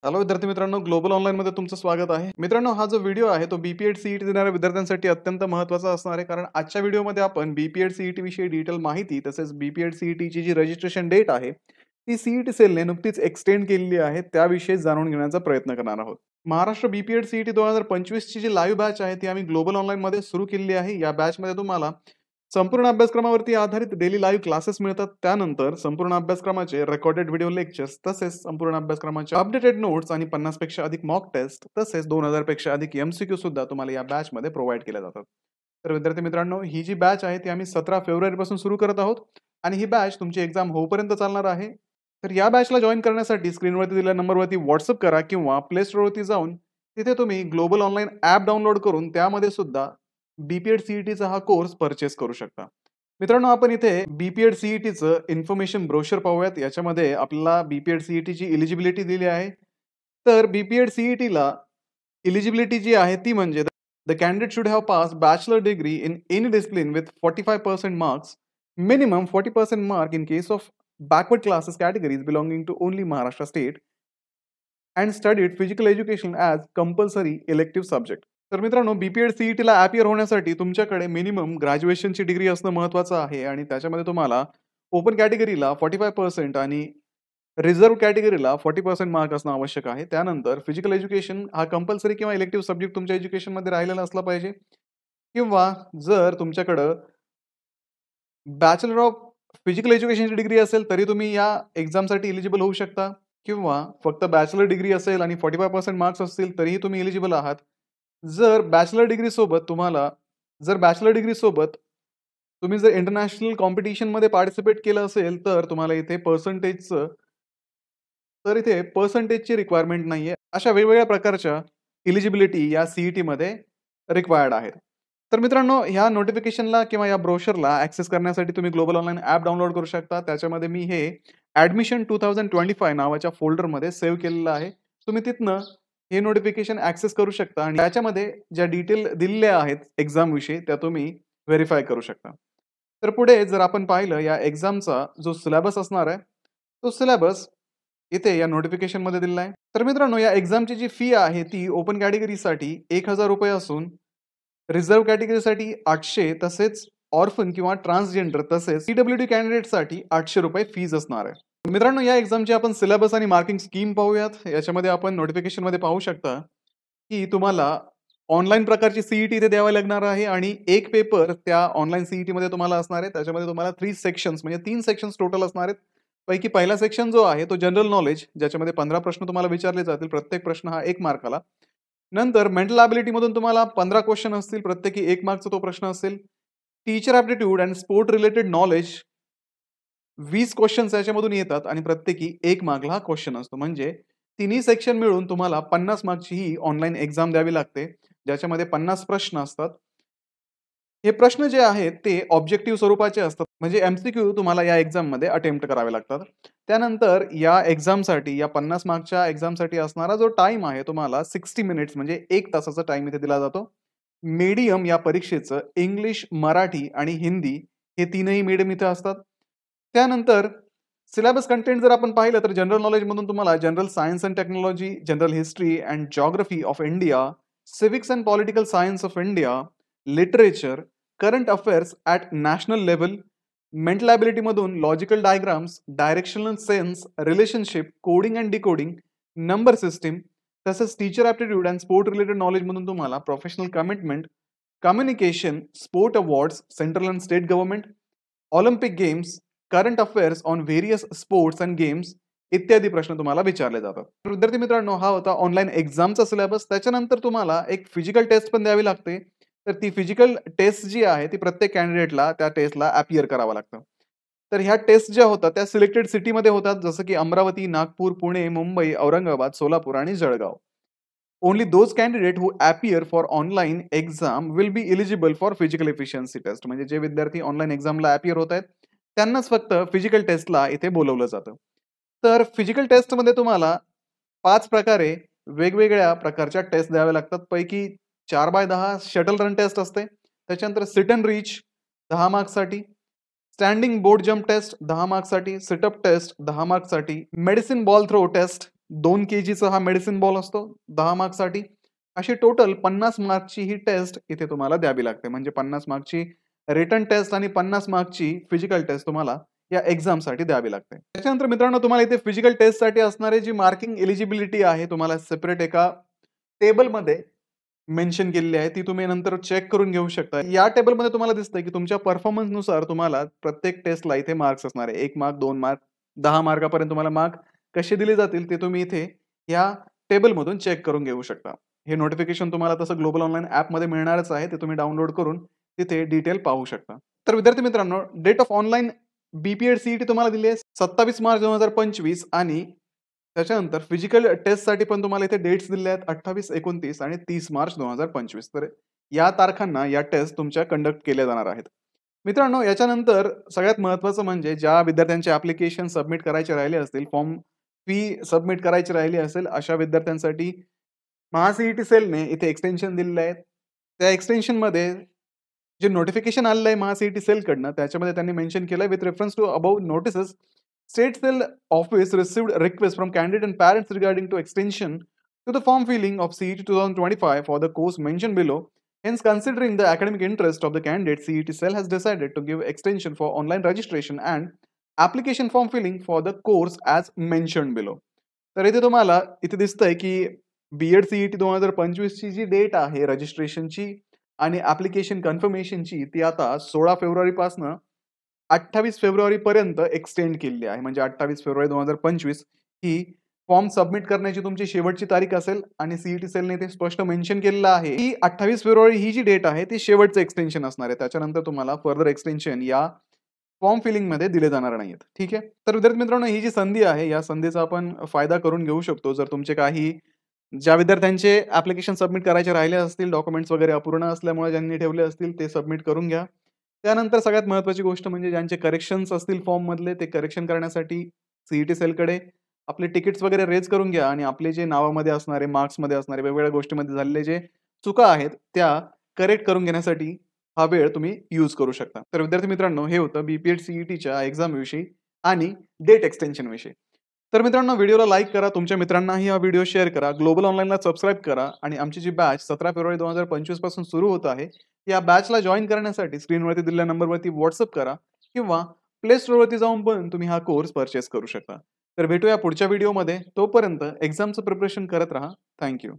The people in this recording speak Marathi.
हॅलो विद्यार्थी मित्रांनो, ग्लोबल ऑनलाईनमध्ये तुमचं स्वागत आहे. मित्रांनो, हा जो व्हिडिओ आहे तो बीपीएड सीईटी देणाऱ्या विद्यार्थ्यांसाठी अत्यंत महत्त्वाचा असणार आहे. कारण आजच्या व्हिडिओमध्ये आपण बीपीएड सीईटी विषयी डिटेल माहिती तसेच बीपीएड सीईटीची जी रजिस्ट्रेशन डेट आहे ती सीईटी सेलने नुकतीच एक्सटेंड केलेली आहे, त्याविषयी जाणून घेण्याचा प्रयत्न करणार आहोत. महाराष्ट्र बीपीएड सीईटी 2025 ची जी लाईव्ह बॅच आहे ती आम्ही ग्लोबल ऑनलाईनमध्ये सुरू केलेली आहे. या बॅचमध्ये तुम्हाला संपूर्ण अभ्यासक्रमावरती आधारित डेली लाईव्ह क्लासेस मिळतात. त्यानंतर संपूर्ण अभ्यासक्रमाचे रेकॉर्डेड व्हिडिओ लेक्चर्स तसेच संपूर्ण अभ्यासक्रमाचे अपडेटेड नोट्स आणि 50 पेक्षा अधिक मॉक टेस्ट तसेच 2000 पेक्षा अधिक एमसीक्यू सुद्धा तुम्हाला या बॅच मध्ये प्रोव्हाइड केल्या जातात. तर विद्यार्थी मित्रांनो, ही जी बॅच आहे ती आम्ही 17 फेब्रुवारी पासून सुरू करत आहोत आणि ही बॅच तुमची एक्झाम होईपर्यंत चालणार आहे. तर या बॅचला जॉईन करण्यासाठी स्क्रीनवरती दिलेल्या नंबरवरती व्हॉट्सअप करा किंवा प्ले स्टोअरवरती जाऊन तिथे तुम्ही ग्लोबल ऑनलाईन ॲप डाउनलोड करून त्यामध्ये सुद्धा बीपीएड सीईटीचा हा कोर्स परचेस करू शकता. मित्रांनो, आपण इथे बीपीएड सीईटीचं इन्फॉर्मेशन ब्रोशर पाहूयात. याच्यामध्ये आपल्याला बीपीएड सीईटीची एलिजिबिलिटी दिली आहे. तर बीपीएड सीईटीला एलिजिबिलिटी जी आहे ती म्हणजे the candidate should have pass bachelor degree in any discipline with 45% marks, minimum 40% mark in case of backward classes categories belonging to only Maharashtra state and studied physical education as compulsory elective subject. तर मित्रांनो, बीपीएड सीईटीला ॲपियर होण्यासाठी तुमच्याकडे मिनिमम ग्रॅज्युएशनची डिग्री असणं महत्त्वाचं आहे आणि त्याच्यामध्ये तुम्हाला ओपन कॅटेगरीला 45% आणि रिझर्व्ह कॅटेगरीला 40% मार्क असणं आवश्यक आहे. त्यानंतर फिजिकल एज्युकेशन हा कंपल्सरी किंवा इलेक्टिव्ह सब्जेक्ट तुमच्या एज्युकेशनमध्ये राहिलेला असला पाहिजे किंवा जर तुमच्याकडं बॅचलर ऑफ फिजिकल एज्युकेशनची डिग्री असेल तरी तुम्ही या एक्झामसाठी एलिजिबल होऊ शकता किंवा फक्त बॅचलर डिग्री असेल आणि 45% मार्क्स असतील तरीही तुम्ही एलिजिबल आहात. जर बॅचलर डिग्री सोबत तुम्ही जर इंटरनॅशनल कॉम्पिटिशनमध्ये पार्टिसिपेट केलं असेल तर तुम्हाला इथे पर्सेंटेजची रिक्वायरमेंट नाहीये. अशा वेगवेगळ्या प्रकारच्या एलिजिबिलिटी या सीईटीमध्ये रिक्वायर्ड आहेत. तर मित्रांनो, ह्या नोटिफिकेशनला किंवा या ब्रोशरला ॲक्सेस करण्यासाठी तुम्ही ग्लोबल ऑनलाईन ॲप डाउनलोड करू शकता. त्याच्यामध्ये मी हे ॲडमिशन 2025 नावाच्या फोल्डरमध्ये सेव्ह केलेलं आहे. तुम्ही तिथनं हे नोटिफिकेशन ॲक्सेस करू शकता आणि त्याच्यामध्ये ज्या डिटेल दिलेल्या आहेत एक्झाम विषयी त्या तुम्ही व्हेरीफाय करू शकता. तर पुढे जर आपण पाहिलं या एक्झामचा जो सिलेबस असणार आहे तो सिलेबस इथे या नोटिफिकेशनमध्ये दिलेला आहे. तर मित्रांनो, या एक्झामची जी फी आहे ती ओपन कॅटेगरीसाठी ₹1000 असून रिझर्व्ह कॅटेगरीसाठी 800 तसेच ऑर्फन किंवा ट्रान्सजेंडर तसेच पीडब्ल्यूडी कॅन्डिडेटसाठी ₹800 फीज असणार आहे. मित्रांनो, या एक्झामची आपण सिलेबस आणि मार्किंग स्कीम पाहूयात. याच्यामध्ये आपण नोटिफिकेशनमध्ये पाहू शकता की तुम्हाला ऑनलाईन प्रकारची सीईटी इथे द्यावी लागणार आहे आणि एक पेपर त्या ऑनलाईन सीईटीमध्ये तुम्हाला असणार आहे. त्याच्यामध्ये तुम्हाला 3 सेक्शन्स म्हणजे 3 सेक्शन्स टोटल असणार आहेत. पैकी पहिला सेक्शन जो आहे तो जनरल नॉलेज, ज्याच्यामध्ये 15 प्रश्न तुम्हाला विचारले जातील. प्रत्येक प्रश्न हा 1 मार्काला. नंतर मेंटल ॲबिलिटी मधून तुम्हाला 15 क्वेश्चन असतील, प्रत्येकी 1 मार्कचा तो प्रश्न असेल. Teacher aptitude and sport related knowledge 20 questions याच्यामधून येतात आणि प्रत्येकी 1 मार्कला हा क्वेश्चन असतो. म्हणजे तिन्ही सेक्शन मिळून तुम्हाला 50 मार्कची ही ऑनलाईन एक्झाम द्यावी लागते, ज्याच्यामध्ये 50 प्रश्न असतात. हे प्रश्न जे आहेत ते ऑब्जेक्टिव्ह स्वरूपाचे असतात, म्हणजे एमसीक्यू तुम्हाला या एक्झाममध्ये अटेम्प्ट करावे लागतात. त्यानंतर या एक्झामसाठी, या 50 मार्कच्या एक्झामसाठी असणारा जो टाइम आहे तुम्हाला 60 मिनिट्स म्हणजे 1 तासाचा टाइम इथे दिला जातो. मीडियम या परीक्षेचं इंग्लिश, मराठी आणि हिंदी हे तीनही मीडियम इथे असतात. त्यानंतर सिलेबस कंटेंट जर आपण पाहिलं तर जनरल नॉलेज मधून तुम्हाला general science and technology, general history and geography of India, civics and political science of India, literature, current affairs at national level, mental ability मधून logical diagrams, directional sense, relationship, coding and decoding, number system तसेच teacher aptitude and sport related knowledge मधून तुम्हाला professional commitment, communication, sport awards, central and state government, Olympic games, current affairs on various sports and games इत्यादी प्रश्न तुम्हाला विचारले जातात. तर विद्यार्थी मित्रांनो, हा होता ऑनलाईन एक्झामचा सिलेबस. त्याच्यानंतर तुम्हाला एक फिजिकल टेस्ट पण द्यावी लागते. तर ती फिजिकल टेस्ट जी आहे ती प्रत्येक कॅन्डिडेटला त्या टेस्टला ॲपियर करावं लागतं. तर ह्या टेस्ट ज्या होतात त्या सिलेक्टेड सिटीमध्ये होतात, जसं की अमरावती, नागपूर, पुणे, मुंबई, औरंगाबाद, सोलापूर आणि Jalgaon. Only those candidate who appear for online exam will be eligible for physical efficiency test. म्हणजे जे विद्यार्थी ऑनलाईन एक्झामला ॲपियर होत आहेत त्यांनाच फक्त फिजिकल टेस्टला इथे बोलवलं जातं. तर फिजिकल टेस्टमध्ये तुम्हाला 5 प्रकारे वेगवेगळ्या प्रकारच्या टेस्ट द्याव्या लागतात. पैकी 4x10 शटल रन टेस्ट असते. त्याच्यानंतर सिट अँड रीच 10 मार्क्ससाठी, स्टँडिंग बोर्ड जम्प टेस्ट 10 मार्क्ससाठी, सिटअप टेस्ट 10 मार्क्ससाठी, मेडिसिन बॉल थ्रो टेस्ट 2 केजीचा हा मेडिसिन बॉल असतो 10 मार्क्ससाठी. अशी टोटल 50 मार्क्सची ही टेस्ट इथे तुम्हाला द्यावी लागते. म्हणजे 50 मार्क्सची रिटन टेस्ट आणि 50 मार्क्सची फिजिकल टेस्ट तुम्हाला या एक्झामसाठी द्यावी लागते. त्याच्यानंतर मित्रांनो तुम्हाला इथे फिजिकल टेस्टसाठी असणारी जी मार्किंग एलिजिबिलिटी आहे तुम्हाला सेपरेट एका टेबलमध्ये मेन्शन केलेली आहे. ती तुम्ही नंतर चेक करून घेऊ शकता. या टेबलमध्ये तुम्हाला दिसतंय की तुमच्या परफॉर्मन्सनुसार तुम्हाला प्रत्येक टेस्टला इथे मार्क्स असणार आहे. 1 मार्क, 2 मार्क, 10 मार्कापर्यंत तुम्हाला मार्क कसे दिले जातील ते तुम्ही इथे या टेबलमधून चेक करून घेऊ शकता. हे नोटिफिकेशन तुम्हाला तसं ग्लोबल ऑनलाईन ॲपमध्ये मिळणारच आहे. ते तुम्ही डाउनलोड करून तिथे डिटेल पाहू शकता. तर विद्यार्थी मित्रांनो, डेट ऑफ ऑनलाईन बी-पी-एड सी-ई-टी तुम्हाला दिली आहे 27 मार्च 2025 आणि त्याच्यानंतर फिजिकल टेस्टसाठी पण तुम्हाला इथे डेट्स दिल्या आहेत 28, 29 आणि 30 मार्च 2025. तर या तारखांना या टेस्ट तुमच्या कंडक्ट केल्या जाणार आहेत. मित्रांनो, याच्यानंतर सगळ्यात महत्त्वाचं म्हणजे ज्या विद्यार्थ्यांचे ॲप्लिकेशन सबमिट करायचे राहिले असतील, फॉर्म फी सबमिट करायची राहिली असेल, अशा विद्यार्थ्यांसाठी महा-सी-ई-टी सेलने इथे एक्सटेन्शन दिलेलं आहे. त्या एक्सटेन्शनमध्ये जे नोटिफिकेशन आलेलं आहे महा-सी-ई-टी सेलकडनं त्याच्यामध्ये त्यांनी मेन्शन केलंय with reference to above notices State Cell Office received requests from candidate and parents regarding to extension to the form filling of CET 2025 for the course mentioned below. Hence, considering the academic interest of the candidate, CET Cell has decided to give extension for online registration and application form filling for the course as mentioned below. तर इथे तुम्हाला इथे दिसतंय की बी-एड सी-ई-टी 2025 ची जी डेट आहे रजिस्ट्रेशनची आणि ॲप्लिकेशन कन्फर्मेशनची ती आता 16 फेब्रुवारीपासनं 28 फेब्रुवारीपर्यंत एक्सटेंड केलेली आहे. म्हणजे 28 फेब्रुवारी 2025 ही फॉर्म सबमिट करण्याची तुमची शेवटची तारीख असेल आणि सी-ई-टी सेलने ते स्पष्ट मेन्शन केलेलं आहे, की 28 फेब्रुवारी ही जी डेट आहे ती शेवटचं एक्सटेन्शन असणार आहे. त्याच्यानंतर तुम्हाला फर्दर एक्सटेन्शन या फॉर्म फिलिंगमध्ये दिले जाणार नाहीयेत. ठीक आहे. तर विद्यार्थी मित्रांनो, ही जी संधी आहे या संधीचा आपण फायदा करून घेऊ शकतो. जर तुमचे काही ज्या विद्यार्थ्यांचे ॲप्लिकेशन सबमिट करायचे राहिले असतील, डॉक्युमेंट्स वगैरे अपूर्ण असल्यामुळे ज्यांनी ठेवले असतील ते सबमिट करून घ्या. त्यानंतर सगळ्यात महत्त्वाची गोष्ट म्हणजे ज्यांचे करेक्शन्स असतील फॉर्ममधले ते करेक्शन करण्यासाठी सी-ई-टी सेलकडे आपले तिकीट्स वगैरे रेज करून घ्या आणि आपले जे नावामध्ये असणारे, मार्क्समध्ये असणारे, वेगवेगळ्या गोष्टींमध्ये झालेले जे चुका आहेत त्या करेक्ट करून घेण्यासाठी हा वेळ तुम्ही यूज करू शकता. तर विद्यार्थी मित्रांनो, हे होतं बी-पी-एड सी-ई-टीच्या एक्झामविषयी आणि डेट एक्सटेन्शनविषयी. तर मित्रांनो, व्हिडिओला लाईक करा, तुमच्या मित्रांनाही हा व्हिडिओ शेअर करा, ग्लोबल ऑनलाईनला सबस्क्राईब करा आणि आमची जी बॅच 17 फेब्रुवारी 2025 पासून सुरू होत आहे, या बॅचला जॉइन करण्यासाठी स्क्रीनवरती दिलेल्या नंबरवरती WhatsApp करा किंवा प्ले स्टोअरवरती जाऊन पण तुम्ही हा कोर्स परचेस करू शकता. तर भेटूया पुढच्या व्हिडिओमध्ये. तोपर्यंत एक्झामचं प्रिपरेशन करत राहा. Thank you.